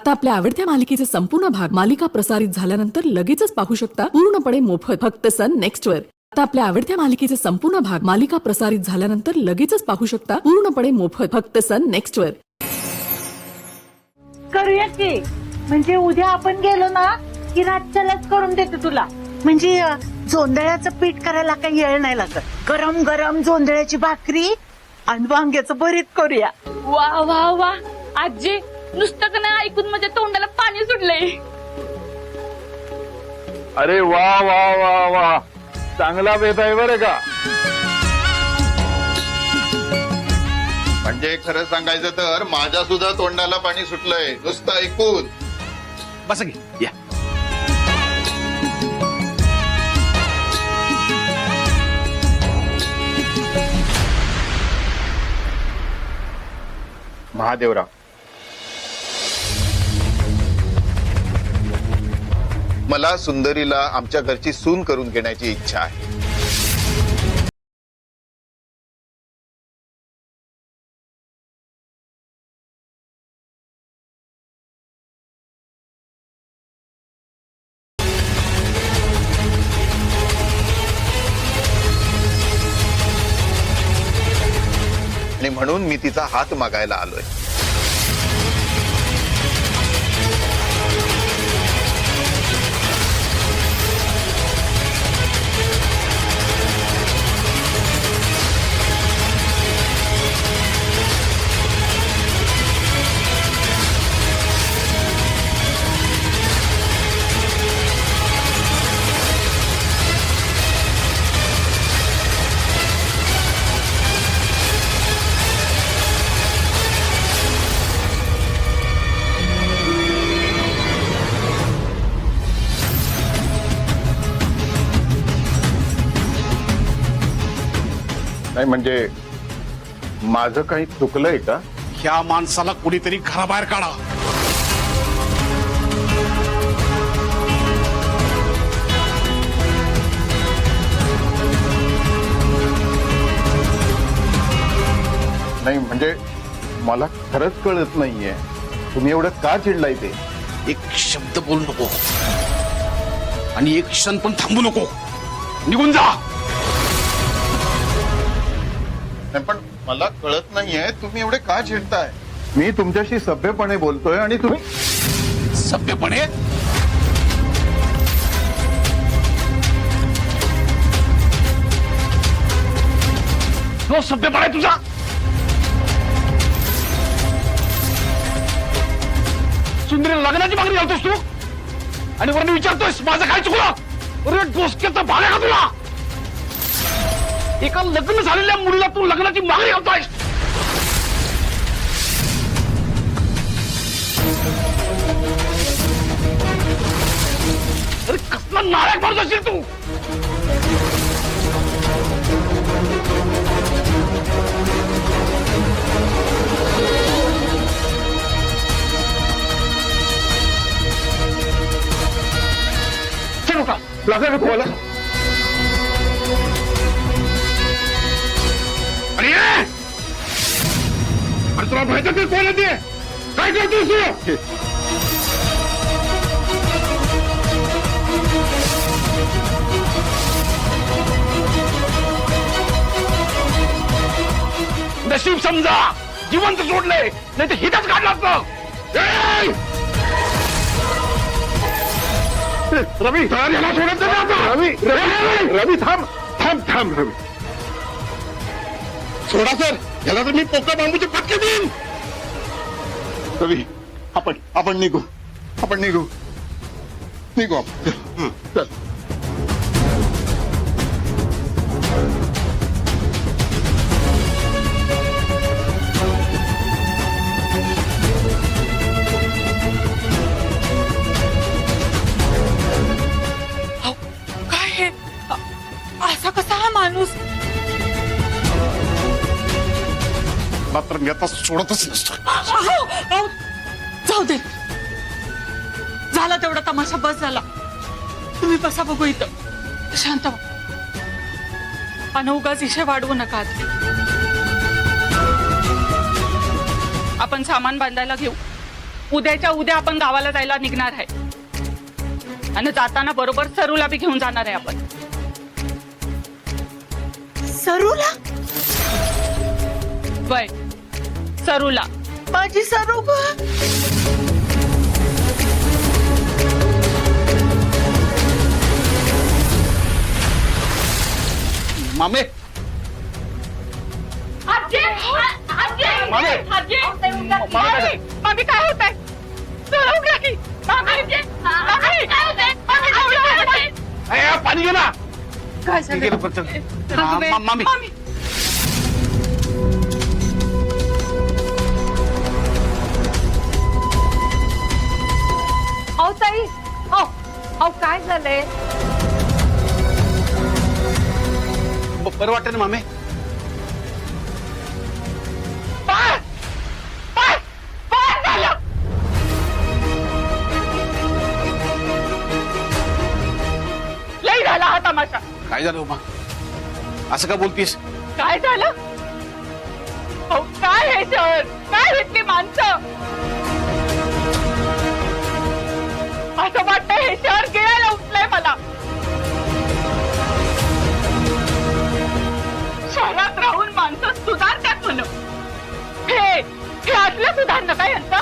आता आपल्या आवडत्या मालिकेचे संपूर्ण भाग मालिका प्रसारित झाल्यानंतर लगेचच पाहू शकता पूर्णपणे मोफत फक्त सन नेक्स्ट वर। आता आपल्या आवडत्या मालिकेचे संपूर्ण भाग मालिका प्रसारित झाल्यानंतर लगेचच पाहू शकता पूर्णपणे मोफत फक्त सन नेक्स्ट वर। करूया की, म्हणजे उद्या आपण गेलो ना की रातच्यालाच करून देते तुला। म्हणजे जोंधळ्याचं पीठ करायला काही वेळ नाही लागत। गरम गरम जोंधळ्याची भाकरी आणि वांग्याचं भरीत करूया। वा वा वा आजी, नुसतं का नाही ऐकून माझ्या तोंडाला पाणी सुटलंय। अरे वा वा वा वा, चांगला बेत आहे बरं का। म्हणजे खरं सांगायचं तर माझ्या सुद्धा तोंडाला पाणी सुटलंय नुसतं ऐकून। बस की या। महादेवराव, मला सुंदरीला आमच्या घरची सून करून घेण्याची इच्छा आहे। आणि म्हणून मी तिचा हात मागायला आलोय। नाही म्हणजे माझं काही चुकलंय का? ह्या माणसाला कुणीतरी घराबाहेर काढा। नाही म्हणजे मला खरंच कळत नाहीये तुम्ही एवढं का चिडलाय ते। एक शब्द बोलू नको आणि एक क्षण पण थांबू नको, निघून जा। नाही पण मला कळत नाहीये तुम्ही एवढे का चिडताय। मी तुमच्याशी सभ्यपणे बोलतोय आणि तुम्ही सभ्यपणे? तो सभ्यपणे तुझा? सुंदरी लग्नाची मागणी घालतोस तू आणि वरून विचारतोयस माझं काय चुकलं? अरे डोसक्याचा भाग आहे का तुला? एका लग्न झालेल्या मुलीला तू लग्नाची मागणी घालतोयस? अरे कसला नालायक माणूस असेल तू। चल उठा, लागला का तुम्हाला? अरे तुला माहिती ते कोण आहे? काय करतोस तू? नशीब समजा जिवंत सोडले, नाही तर हितच काढला असतं। रवी याला सोडत नाही आता। रवी रवी रवी थांब थांब थांब रवी, सोडा सर याला तर मी पोकळ बांबूचे फटके देईन। रवी आपण निघू, आपण निघू निघू आपण। चल काय हे असा कसा हा माणूस? मात्र मी आता सोडतच नसतो। जाऊ दे, झाला तेवढा तमाशा, बस झाला। तुम्ही बसा बघू इथं, शांत व्हा आणि उगाच इशे वाढवू नका। आपण सामान बांधायला घेऊ उद्याच्या उद्या आपण गावाला जायला निघणार आहे आणि जाताना बरोबर सरूला बी घेऊन जाणार आहे आपण. सरूला? वय सरूला. माझी सरू गं. मामे मामी काय होत आहे? पाणी घे ना. काय ठीक आहे, पण चल. मामी अहो ताई, अहो काय झालंय? बरं वाटतं ना मामे? लई झाला हा तमाशा. काय झालं उमा? असं का बोलतीस? काय झालं? अहो काय हे शहर, काय इथली माणसं? असं वाटतंय हे शहर गिळायला उठलंय मला. शहरात राहून माणसं सुधारतात म्हणून हे असलं सुधारणं काय यांचं?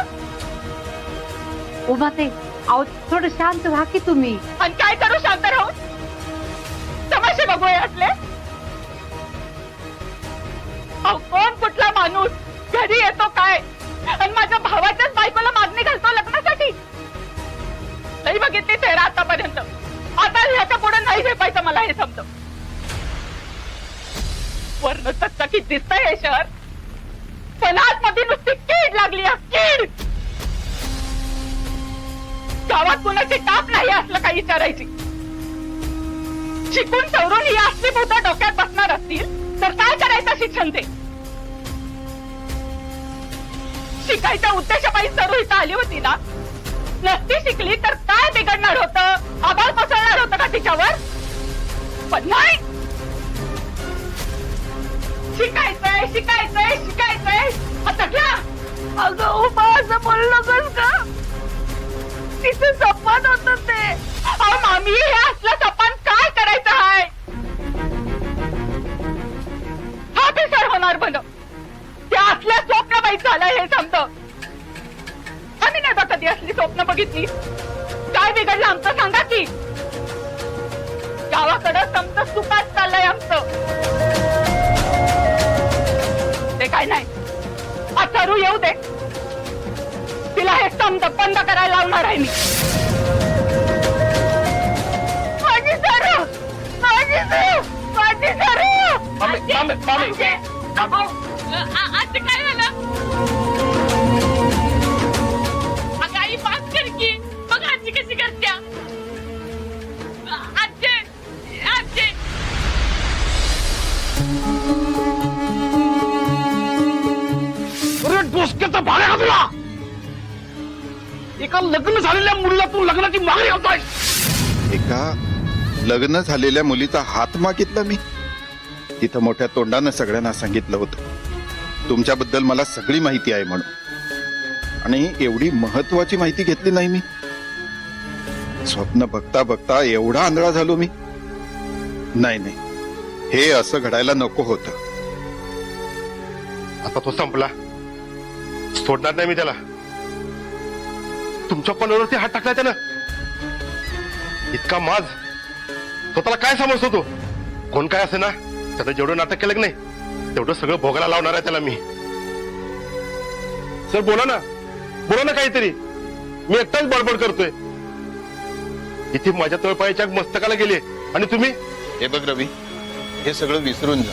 उभा ते, अहो थोडं शांत व्हा की तुम्ही. आणि काय करू शांत राहून? तमाशे बघू हे असले? अहो कोण कुठला माणूस घरी येतो काय आणि माझ्या भावाच्याच बायकोला मागणी घालतो लग्नासाठी? नाही बघितली चेहरा आतापर्यंत. आता ह्याच्या पुढे नाही झेपायचं मला, हे समज. वर्ण चकचकीत दिसतंय हे शहर, पण आतमध्ये नुसती कीड लागली आहे, कीड. गावात कुणाची टाप नाही असलं काही विचारायची. शिकून सवरून ही असली भूतं डोक्यात बसणार असतील तर काय करायचं शिक्षण ते? शिकायच्या उद्देशापायी सरू इथं आली होती ना. नसती शिकली तर काय बिघडणार होतं? आभाळ पसरणार होतं का तिच्यावर? पण नाही. शिकायचंय शिकायचंय शिकायचंय. आता घ्या. अगं उभा असं बोलू नकोस का? तिचं सपन होत ते. अहो मामी, हे असलं सपन काय करायचं आहे? हा पिसर होणार बन. त्या असल्या स्वप्नबाई झालंय हे समज. आम्ही नाही बा कधी असली स्वप्न बघितली. काय बिघडलं आमचं सांगा की. गावाकडं समज सुखात चाललंय आमचं. ते काय नाही. आता रू येऊ दे, तिला हे समज बंद करायला लावणार आहे मी. माझी सरू, माझी सरू, माझी सरू. आज काय झालं? अगं आई पास कर की. बघ आजी कशी करत्या. आजी आजी डोसक्याचा भाड्या का तुला? एका लग्न झालेल्या मुलीला तू लग्नाची मागणी घालतोय. एका लग्न झालेल्या मुलीचा हात मागितला मी. तिथं मोठ्या तोंडानं सगळ्यांना सांगितलं होतं तुमच्याबद्दल मला सगळी माहिती आहे म्हणून. आणि एवढी महत्वाची माहिती घेतली नाही मी. स्वप्न बघता बघता एवढा आंधळा झालो मी. नाही नाही, हे असं घडायला नको होतं. आता तो संपला, सोडणार नाही मी त्याला. तुमच्या पणावरती हात टाकलाय त्यानं. इतका माज स्वतःला काय समजतो तो? कोण काय असे ना, त्यानं जेवढं नाटक केलं की नाही तेवढं सगळं भोगायला लावणार आहे त्याला मी. सर बोला ना काहीतरी. मी एकटाच बडबड करतोय. इथे माझ्या तळपायाच्या मस्तकाला गेले आणि तुम्ही. हे बघ रवी, हे सगळं विसरून जा.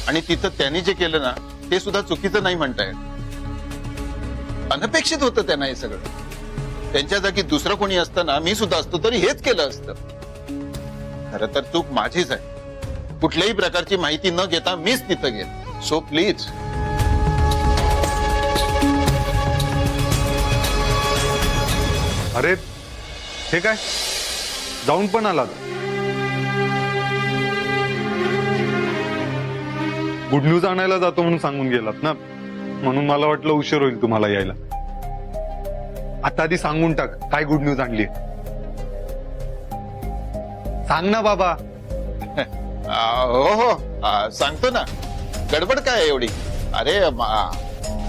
आणि तिथं त्यांनी जे केलं ना ते सुद्धा चुकीचं नाही म्हणतायत. अनपेक्षित होतं त्यांना हे सगळं. त्यांच्या जागी दुसरं कोणी असतं ना, मी सुद्धा असतो तरी हेच केलं असतं. खरं तर चूक माझीच आहे. कुठल्याही प्रकारची माहिती न घेता मीच तिथं गेलो. So please. अरे हे काय, जाऊन पण आलात? गुड न्यूज आणायला जातो म्हणून सांगून गेलात ना, म्हणून मला वाटलं उशीर होईल तुम्हाला यायला. आता आधी सांगून टाक काय गुड न्यूज आणली. सांग ना बाबा. हो सांगतो ना. गडबड काय एवढी? अरे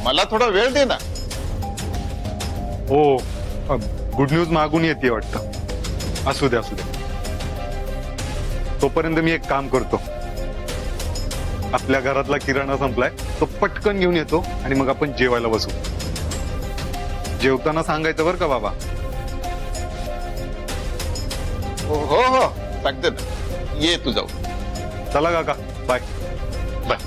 मला थोडा वेळ दे ना. हो गुड न्यूज मागून येते वाटतं. असू दे असू दे. तोपर्यंत मी एक काम करतो. आपल्या घरातला किराणा संपलाय तो पटकन घेऊन येतो आणि मग आपण जेवायला बसू. जेवताना सांगायचं बरं का बाबा. हो सांगते ना. ये तू जाऊ. चला काका बाय बाय.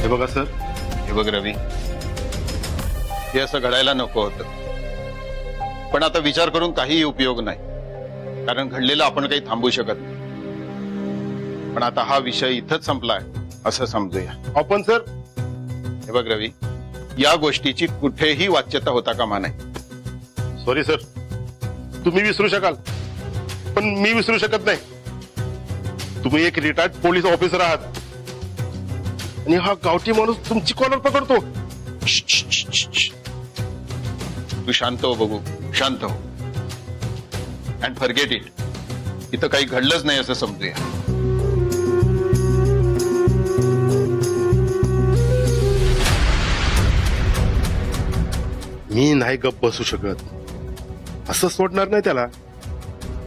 हे बघा सर. हे बघ रवी, हे असं घडायला नको होतं. पण आता विचार करून काहीही उपयोग नाही, कारण घडलेलं आपण काही थांबवू शकत नाही. पण आता हा विषय इथंच संपलाय असं समजूया. आपण सर हे बघ रवी, या गोष्टीची कुठेही वाच्यता होता कामा नाही. Sorry sir. तुम्ही विसरू शकाल पण मी विसरू शकत नाही. तुम्ही एक रिटायर्ड पोलीस ऑफिसर आहात आणि हा गावठी माणूस तुमची कॉलर पकडतो. तू शांत हो बघू, शांत हो. And forget it. इथं काही घडलंच नाही असं समजूया. मी नाही गप्प बसू शकत. असं सोडणार नाही त्याला.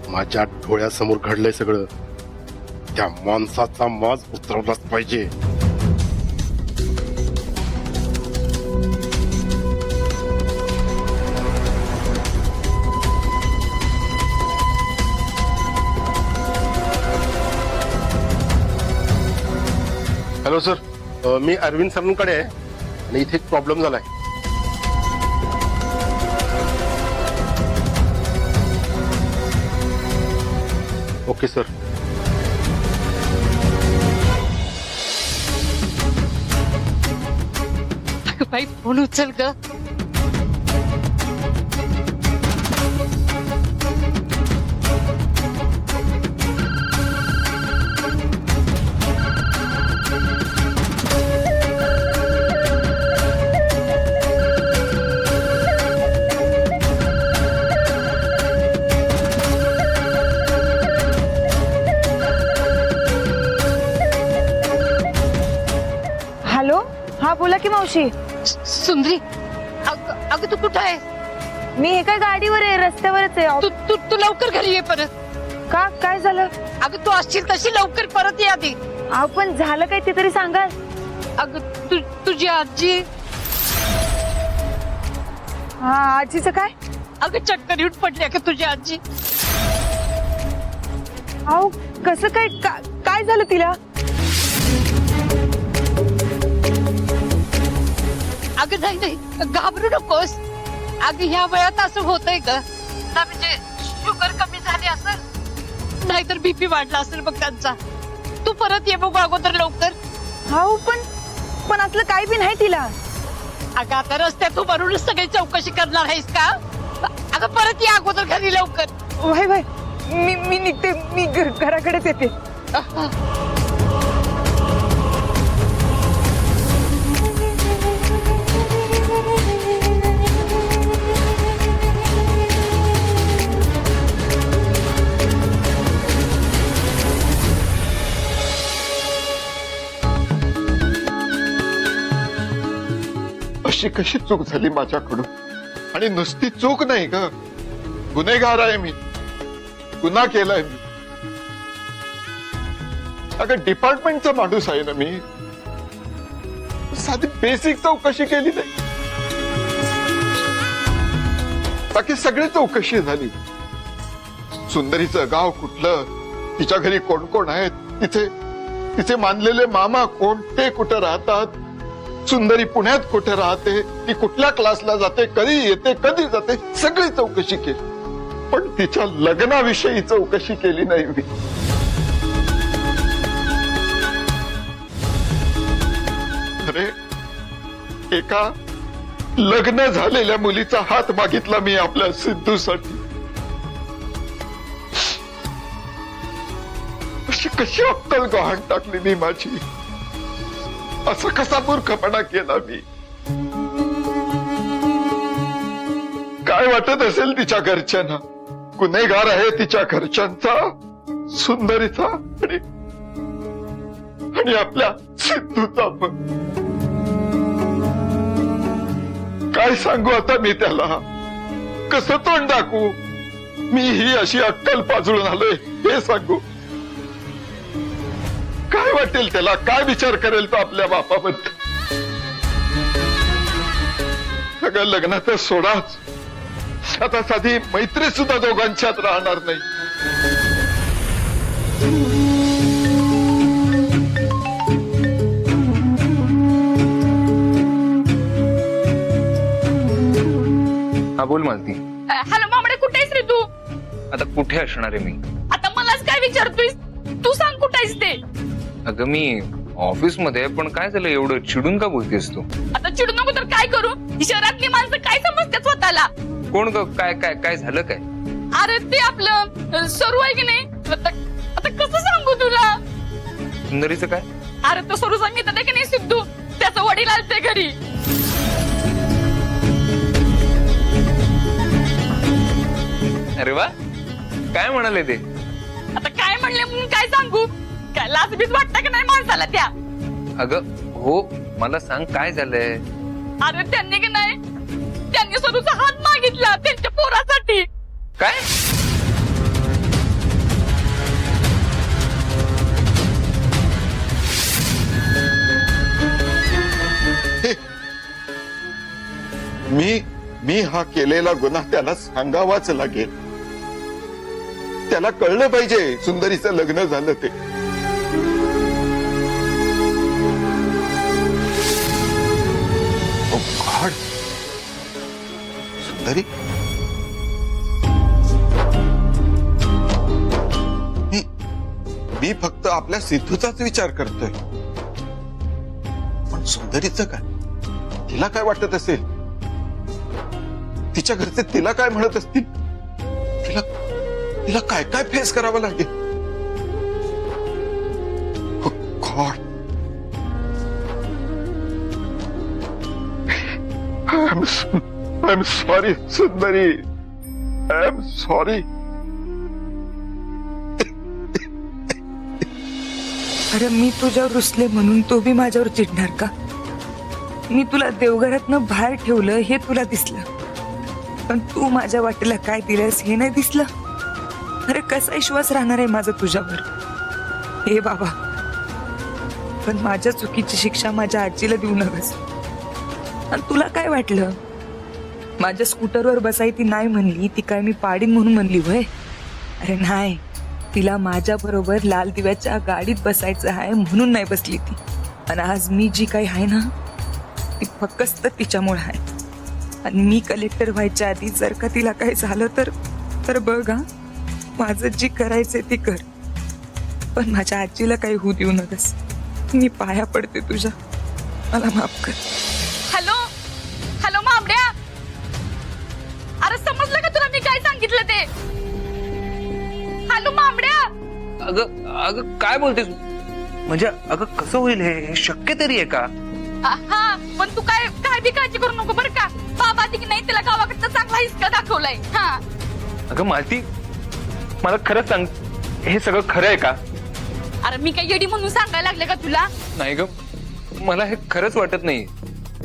माझ्या डोळ्यासमोर घडलंय सगळं. त्या माणसाचा माज उतरवलाच पाहिजे. हॅलो सर, मी अरविंद सरांकडे आहे आणि इथे एक प्रॉब्लेम झालाय. Okay sir. बाई फोन उचल ग. हॅलो, हा बोला की मावशी. सुंदरी, अगं तू कुठं आहे? मी एका गाडीवर आहे, रस्त्यावरच आहे. तू तू तू लवकर घरी ये परत. का, काय झालं? अगं तू असशील तशी लवकर परत ये आधी. अहो पण झालं काय ते तरी सांगा. अगं तुझी आजी. हा, आजीचं काय? अगं चक्कर येऊन पडली का तुझी आजी? अहो कसं काय, काय झालं तिला? अगं नाही घाबरू नकोस. अगं ह्या वयात असं होतंय ग ना. म्हणजे शुगर कमी झाली असेल, नाहीतर बीपी वाढला असेल बघ त्यांचा. तू परत ये बघू अगोदर लवकर. अहो पण असलं काही बी नाही तिला. अगं आता रस्त्यात तू भरूनच सगळी चौकशी करणार आहेस का? अगं परत ये अगोदर घरी लवकर. वय वय, मी निघते. मी घराकडेच येते. अशी कशी चूक झाली माझ्याकडून? आणि नुसती चूक नाही ग, गुन्हेगार आहे मी. गुन्हा केलाय मी. अगं डिपार्टमेंटचा माणूस आहे ना मी. साधी बेसिक चौकशी केली नाही. बाकी सगळी चौकशी झाली. सुंदरीचं गाव कुठलं, तिच्या घरी कोण कोण आहेत, तिचे मानलेले मामा कोण, ते कुठं राहतात, सुंदरी पुण्यात कुठे राहते, ती कुठल्या क्लासला जाते, कधी येते, कधी जाते, सगळी चौकशी केली. पण तिच्या लग्नाविषयी चौकशी केली नाही मी. अरे एका लग्न झालेल्या मुलीचा हात मागितला मी आपल्या सिद्धूसाठी. अशी कशी अक्कल गहाण टाकली मी माझी. असा कसा मूर्खपणा केला मी. काय वाटत असेल तिच्या घरच्यांना. गुन्हेगार आहे तिच्या घरच्यांचा, सुंदरीचा आणि आपल्या सिद्धूचा पण. काय सांगू आता मी त्याला. कसं तोंड दाखवू. मी ही अशी अक्कल पाजळून आलोय हे सांगू. काय वाटेल त्याला. काय विचार करेल तो आपल्या बापाबद्दल. सगळं लग्नाचं सोडाच. आता साधी मैत्री सुद्धा दोघांच्यात राहणार नाही. हा बोल मालती. हॅलो मामडे, कुठे आहेस रे तू? आता कुठे असणार आहे मी? आता मलाच काय विचारतोयस? तू सांग कुठे आहेस ते. अगं मी ऑफिस मध्ये, पण काय झालं एवढं चिडून का बोलतेस तू? आता चिडू नको तर काय करू? ही शहरातली माणसं काय समजतात स्वतःला? कोण ग? काय काय काय झालं काय? अरे ते आपलं सरू आहे की नाही. आता कसं सांगू तुला? सुंदरीचं काय? अरे तो सरू सांगितलं नाही की नाही सिद्धू, त्याचं वडील आलते घरी. अरे वा, काय म्हणाले ते? आता काय म्हणले म्हणून काय सांगू? काय लाजबीज वाटतं की नाही माणसाला त्या? अगं हो, मला सांग काय झालंय? अरे त्यांनी की नाही, त्यांनी सरूचा हात मागितला त्यांच्या पोरासाठी. काय? मी हा केलेला गुन्हा त्याला सांगावाच लागेल. त्याला कळलं पाहिजे सुंदरीचं लग्न झालं ते. Oh God. सुंदरी मी फक्त आपल्या सिद्धूचाच विचार करतोय. पण सुंदरीचं काय? तिला काय वाटत असेल? तिच्या घरचे तिला काय म्हणत असतील? तिला काय काय फेस करावं लागेल. Oh God. I'm sorry, Sundari. I'm sorry. अरे मी तुझ्यावर रुसले म्हणून तो बी माझ्यावर चिडणार का? मी तुला देवघरातनं बाहेर ठेवलं हे तुला दिसलं, पण तू माझ्या वाटेला काय दिलंस हे नाही दिसलं. अरे कसा विश्वास राहणार आहे माझा तुझ्यावर? हे बाबा, पण माझ्या चुकीची शिक्षा माझ्या आजीला देऊ नकस. आणि तुला काय वाटलं? माझ्या स्कूटरवर बसाई ती नाही म्हणली, ती काय मी पाडीन म्हणून म्हणली होय? अरे नाही, तिला माझ्या बरोबर लाल दिव्याच्या गाडीत बसायचं आहे म्हणून नाही बसली ती. आणि आज मी जी काही आहे ना ती फक्त तिच्यामुळे आहे. आणि मी कलेक्टर व्हायच्या आधी जर का तिला काही झालं तर बघ हा, माझं जी करायचंय ती कर, पण माझ्या आजीला काही होऊ देऊ नकस. मी पाया पडते तुझ्या, मला माफ कर. हॅलो हॅलो मामड्या, अरे समजलं का तुला मी काय सांगितलं ते? हॅलो मामड्या. अगं अगं काय बोलतेस? म्हणजे अगं कसं होईल हे शक्य तरी आहे का? हा, पण तू काय काय बी काळजी करू नको बरं का. बाबा की नाही त्याला गावाकडचा चांगला हिसका दाखवलाय. हा अगं मालती, मला खरंच सांग, हे सगळं खरं आहे का? अरे मी काय येडी म्हणून सांगायला लागले का तुला? नाही ग, मला हे खरंच वाटत नाही.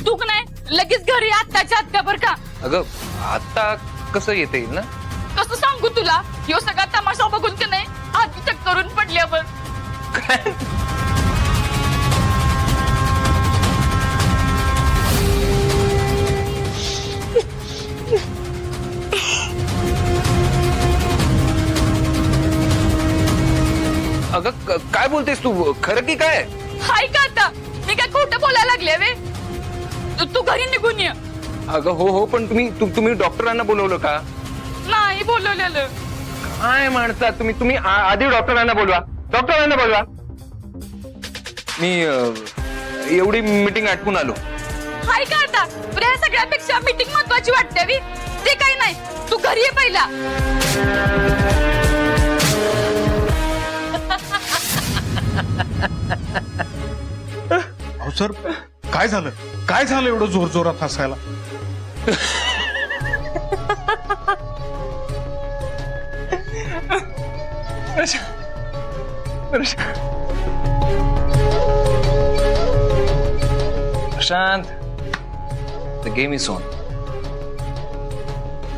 तू का नाही लगेच घरी आत्ताच्या आत्ता बरं का. अगं आता कसं येता येईल ना? कसं सांगू तुला? यो सगळा तमाशा बघून की नाही हाती चक्करून पडल्यावर. काय? अगं काय बोलतेस तू? खरं की काय? हाय का आता? मी काय खोटं बोलायला लागले वे? तू घरी निघून ये. अगं हो, पण तुम्ही डॉक्टरांना बोलवलं का? नाही बोलवलेलं. काय म्हणता तुम्ही आधी डॉक्टरांना बोलवा. मी एवढी मीटिंग आटपून आलो. हाय का आता तुला या सगळ्यापेक्षा मीटिंग महत्वाची वाटते बी? ते काही नाही, तू घरी ये पहिला. अहो सर, काय झालं? काय झालं एवढं जोर जोरात हसायला? Prashant, the game is on.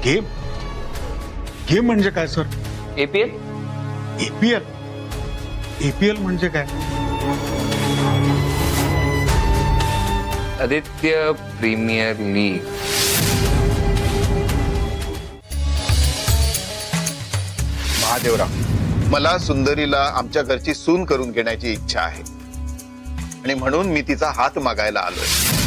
Game? Game म्हणजे काय सर? APL? एपीएल? एपीएल म्हणजे काय? Aditya premier league. महादेवराव, मला सुंदरीला आमच्या घरची सून करून घेण्याची इच्छा आहे आणि म्हणून मी तिचा हात मागायला आलोय.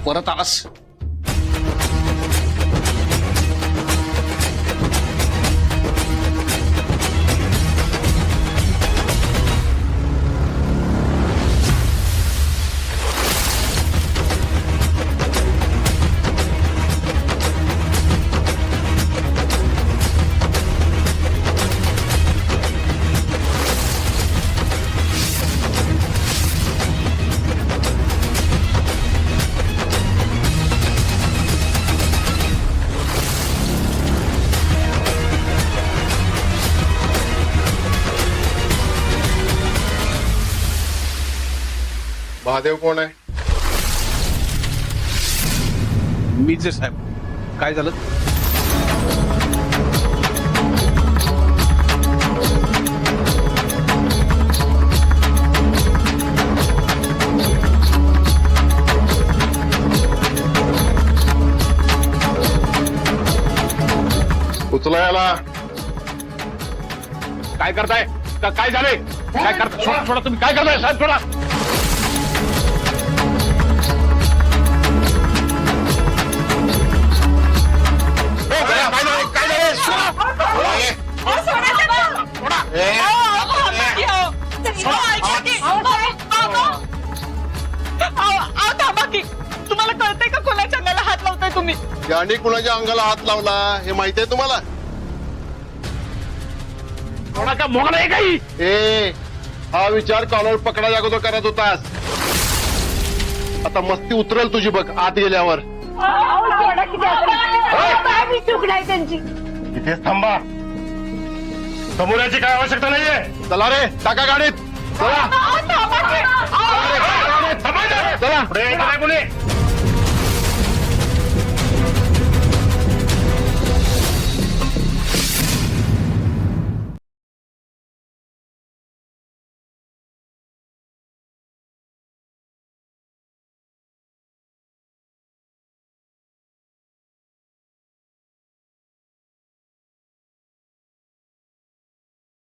परत आलास? महादेव कोण आहे? मीच आहे साहेब. काय झालं? उचला याला. काय करताय? काय झालंय? काय करताय? सोडा सोडा, तुम्ही काय करताय साहेब? सोडा. तुम्हाला कळतंय का कोणाच्या अंगाला हात लावताय तुम्ही? याने कुणाच्या अंगाला हात लावला हे माहिती आहे तुम्हाला? थोडा का मोगला आहे काही? ए, हा विचार कॉलर पकडा जागोदर करत होतास. आता मस्ती उतरेल तुझी बघ आत गेल्यावर. इथेच थांबा. समोर याची काय आवश्यकता नाहीये. चला रे, टाका गाडीत. चला.